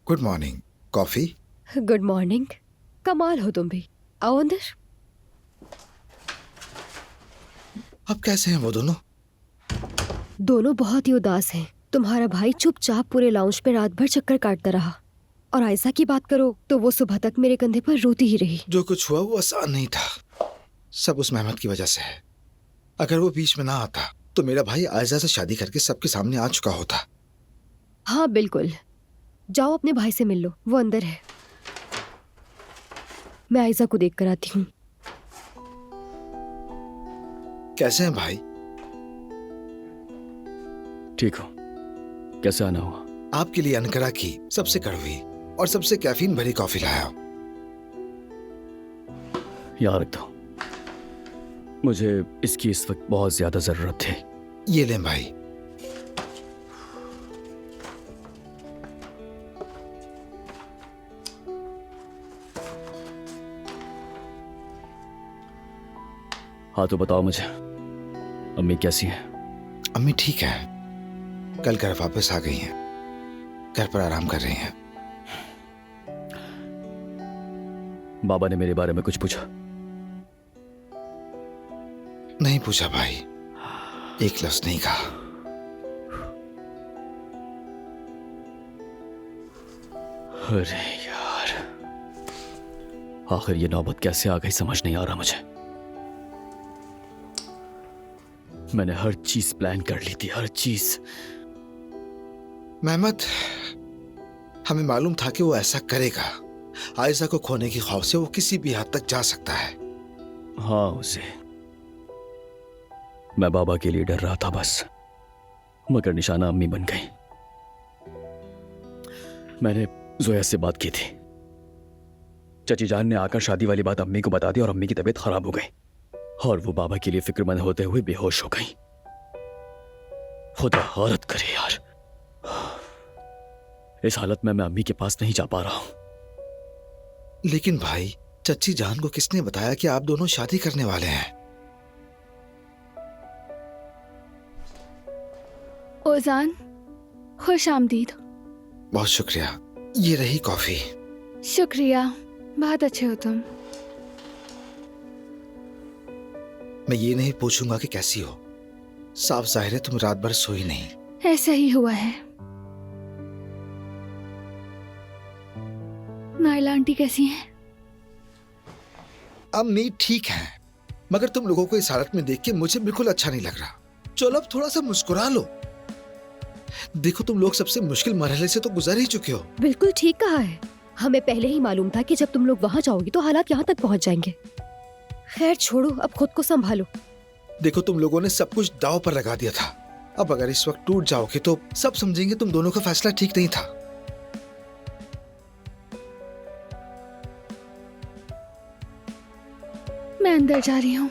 Good morning. Coffee? Good morning. कमाल हो तुम भी। आओ अंदर। अब कैसे हैं वो दोनों? दोनों बहुत ही उदास हैं। तुम्हारा भाई चुपचाप पूरे लाउंज पे रात भर चक्कर काटता रहा, और आयशा की बात करो तो वो सुबह तक मेरे कंधे पर रोती ही रही। जो कुछ हुआ वो आसान नहीं था, सब उस मेहमत की वजह से है। अगर वो बीच में ना आता तो मेरा भाई आयशा से शादी करके सबके सामने आ चुका होता। हाँ बिल्कुल। जाओ अपने भाई से मिल लो, वो अंदर है। मैं आयशा को देख कर आती हूँ। कैसे हैं भाई? ठीक हो? कैसे आना हुआ? आपके लिए अनकरा की सबसे कड़वी और सबसे कैफीन भरी कॉफी लाया हूं। याद रख दो, मुझे इसकी इस वक्त बहुत ज्यादा जरूरत थी। ये लें भाई। हाँ तो बताओ मुझे, अम्मी कैसी हैं? अम्मी ठीक है, कल घर वापस आ गई हैं, घर पर आराम कर रही हैं। बाबा ने मेरे बारे में कुछ पूछा? नहीं पूछा भाई, एक लफ्ज नहीं कहा। अरे यार, आखिर ये नौबत कैसे आ गई समझ नहीं आ रहा मुझे। मैंने हर चीज प्लान कर ली थी, हर चीज। मेहमत, हमें मालूम था कि वो ऐसा करेगा। आयशा को खोने की खौफ से वो किसी भी हद तक जा सकता है। हाँ उसे, मैं बाबा के लिए डर रहा था बस, मगर निशाना अम्मी बन गई। मैंने जोया से बात की थी। चची जान ने आकर शादी वाली बात अम्मी को बता दी और अम्मी की तबीयत खराब हो गई और वो बाबा के लिए फिक्रमंद होते हुए बेहोश हो गई। खुदा औरत करे यार, इस हालत में मैं अम्मी के पास नहीं जा पा रहा हूं। लेकिन भाई, चच्ची जान को किसने बताया कि आप दोनों शादी करने वाले हैं? ओजान, खुश आमदीद। बहुत शुक्रिया। ये रही कॉफी। शुक्रिया, बहुत अच्छे हो तुम। मैं ये नहीं पूछूंगा कि कैसी हो, साफ जाहिर है तुम रात भर सोई नहीं। ऐसा ही हुआ है। नाइला आंटी कैसी हैं? अम्मी ठीक है, मगर तुम लोगों को इस हालत में देख के मुझे बिल्कुल अच्छा नहीं लग रहा। चलो अब थोड़ा सा मुस्कुरा लो। देखो तुम लोग सबसे मुश्किल मरहले से तो गुजर ही चुके हो। बिल्कुल ठीक कहा है। हमें पहले ही मालूम था कि जब तुम लोग वहां जाओगे तो हालात यहाँ तक पहुंच जाएंगे। खैर छोड़ो, अब खुद को संभालो। देखो तुम लोगों ने सब कुछ दांव पर लगा दिया था। अब अगर इस वक्त टूट जाओगे तो सब समझेंगे तुम दोनों का फैसला ठीक नहीं था। मैं अंदर जा रही हूँ।